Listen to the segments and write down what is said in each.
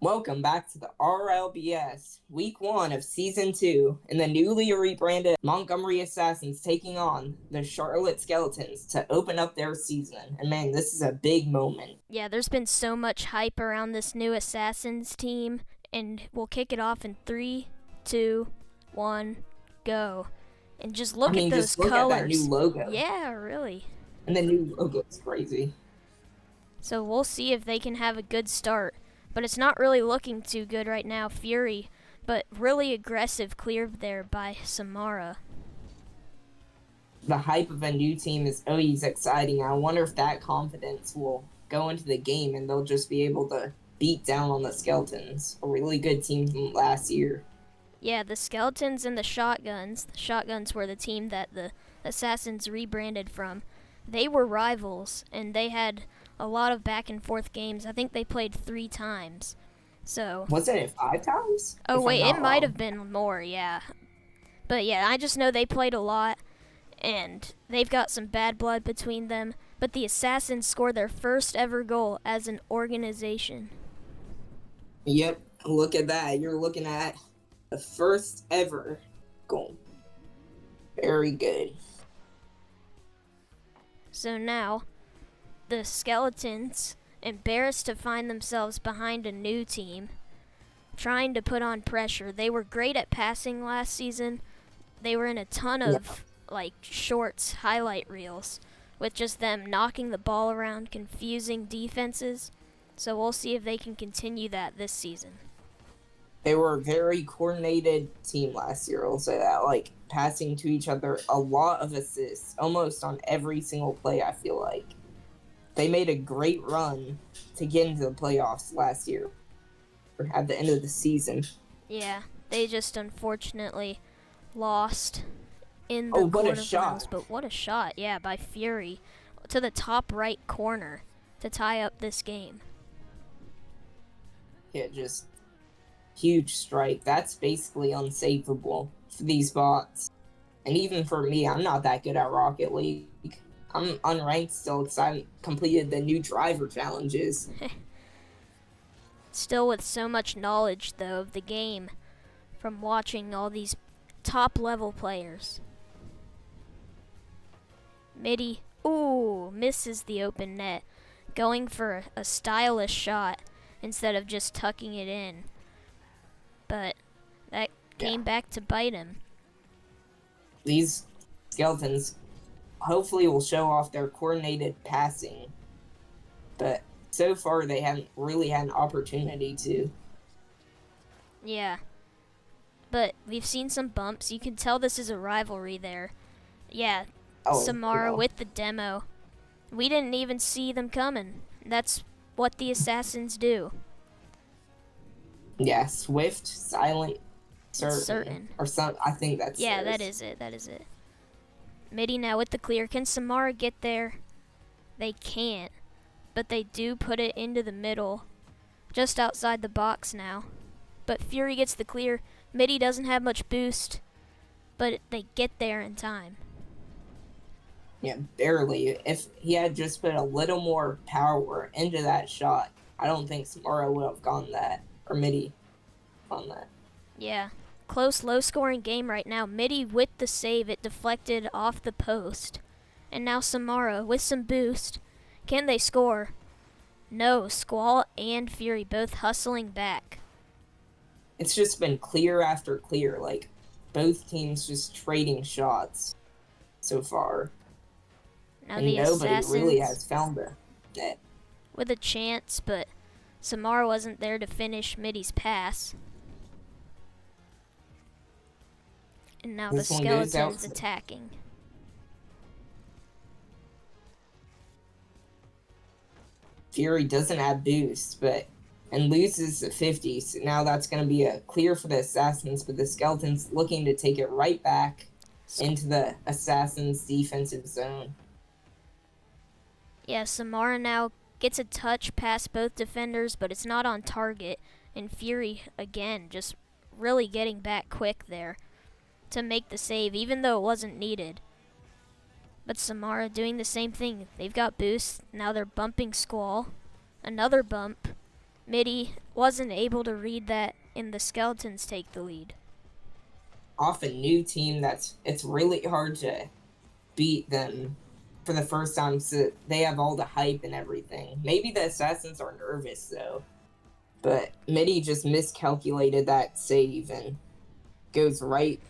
Welcome back to the RLBS, Week 1 of Season 2, and the newly rebranded Montgomery Assassins taking on the Charlotte Skeletons to open up their season. And man, this is a big moment. Yeah, there's been so much hype around this new Assassins team, and we'll kick it off in 3, 2, 1, go. And just look at those just look colors. at that new logo. Yeah, really. And the new logo is crazy. So we'll see if they can have a good start. But it's not really looking too good right now. Fury, but really aggressive clear there by Samara. The hype of a new team is always exciting. I wonder if that confidence will go into the game and they'll just be able to beat down on the Skeletons, a really good team from last year. Yeah, the Skeletons and the Shotguns. The Shotguns were the team that the Assassins rebranded from. They were rivals, and they had a lot of back and forth games. I think they played 3 times. So wasn't it 5 times? Oh wait, it might have been more, yeah. But yeah, I just know they played a lot, and they've got some bad blood between them. But the Assassins scored their first ever goal as an organization. Yep, look at that. You're looking at the first ever goal. Very good. So now, the Skeletons, embarrassed to find themselves behind a new team, trying to put on pressure. They were great at passing last season. They were in a ton of shorts, highlight reels, with just them knocking the ball around, confusing defenses. So we'll see if they can continue that this season. They were a very coordinated team last year, I'll say that. Passing to each other, a lot of assists, almost on every single play, I feel like. They made a great run to get into the playoffs last year, at the end of the season. Yeah, they just unfortunately lost in the quarterfinals. But what a shot, yeah, by Fury to the top right corner to tie up this game. Yeah, just huge strike. That's basically unsavable for these bots. And even for me, I'm not that good at Rocket League. I'm unranked still because I completed the new driver challenges. Still with so much knowledge, though, of the game from watching all these top-level players. Midi, misses the open net, going for a stylish shot instead of just tucking it in. But that came back to bite him. These Skeletons hopefully will show off their coordinated passing, but so far they haven't really had an opportunity to. Yeah, but we've seen some bumps. You can tell this is a rivalry there. Yeah, Samara with the demo. We didn't even see them coming. That's what the Assassins do. Yeah, swift, silent, certain. Or some. I think that's. Yeah, that is it. Midi now with the clear. Can Samara get there? They can't, but they do put it into the middle, just outside the box now. But Fury gets the clear. Midi doesn't have much boost, but they get there in time. Yeah, barely. If he had just put a little more power into that shot, I don't think Samara would have gone that, or Midi on that. Yeah. Close, low-scoring game right now. Midi with the save. It deflected off the post. And now Samara with some boost. Can they score? No. Squall and Fury both hustling back. It's just been clear after clear. Both teams just trading shots so far. Now and the nobody Assassins really has found the net. With a chance, but Samara wasn't there to finish Midi's pass. And now the Skeletons attacking. Fury doesn't have boost, and loses the 50. So now that's going to be a clear for the Assassins, but the Skeletons looking to take it right back into the Assassins' defensive zone. Yeah, Samara now gets a touch past both defenders, but it's not on target. And Fury, again, just really getting back quick there to make the save, even though it wasn't needed. But Samara doing the same thing. They've got boost. Now they're bumping Squall. Another bump. Midi wasn't able to read that, and the Skeletons take the lead. Off a new team it's really hard to beat them for the first time, so they have all the hype and everything. Maybe the Assassins are nervous, though. But Midi just miscalculated that save and goes right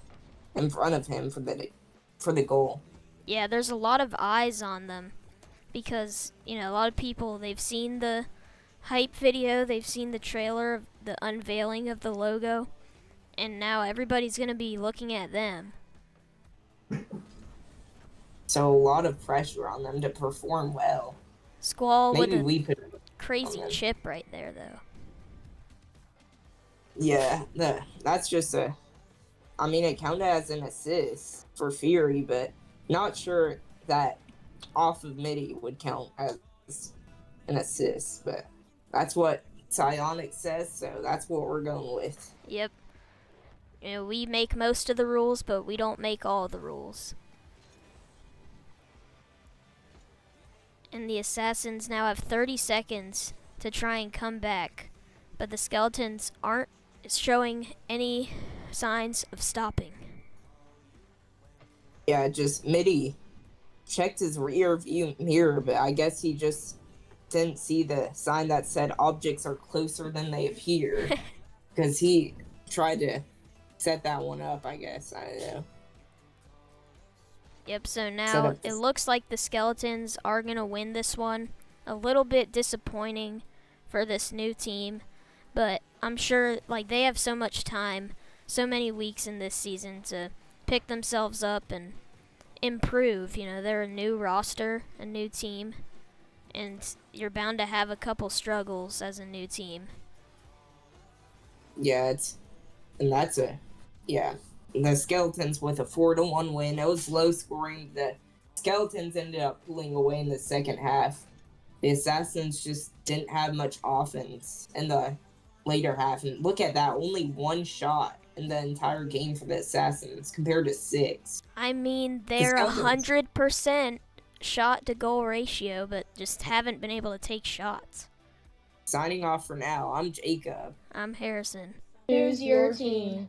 in front of him for the goal. Yeah, there's a lot of eyes on them because, a lot of people, they've seen the hype video, they've seen the trailer of the unveiling of the logo, and now everybody's going to be looking at them. So a lot of pressure on them to perform well. Squall Maybe with we a put crazy chip right there, though. Yeah, that's just it counted as an assist for Fury, but not sure that off of Midi would count as an assist, but that's what Psionic says, so that's what we're going with. Yep. We make most of the rules, but we don't make all the rules. And the Assassins now have 30 seconds to try and come back, but the Skeletons aren't showing any signs of stopping. Yeah, just Midi checked his rear view mirror, but I guess he just didn't see the sign that said objects are closer than they appear, because he tried to set that one up, I guess. I don't know. Yep, so now it looks like the Skeletons are going to win this one. A little bit disappointing for this new team, but I'm sure they have so much time, so many weeks in this season to pick themselves up and improve. They're a new roster, a new team, and you're bound to have a couple struggles as a new team. Yeah, the Skeletons with a 4-1 win. It was low scoring. The Skeletons ended up pulling away in the second half. The Assassins just didn't have much offense in the later half. And look at that, only one shot in the entire game for the Assassins compared to 6. They're 100% shot to goal ratio, but just haven't been able to take shots. Signing off for now, I'm Jacob. I'm Harrison. Choose your team.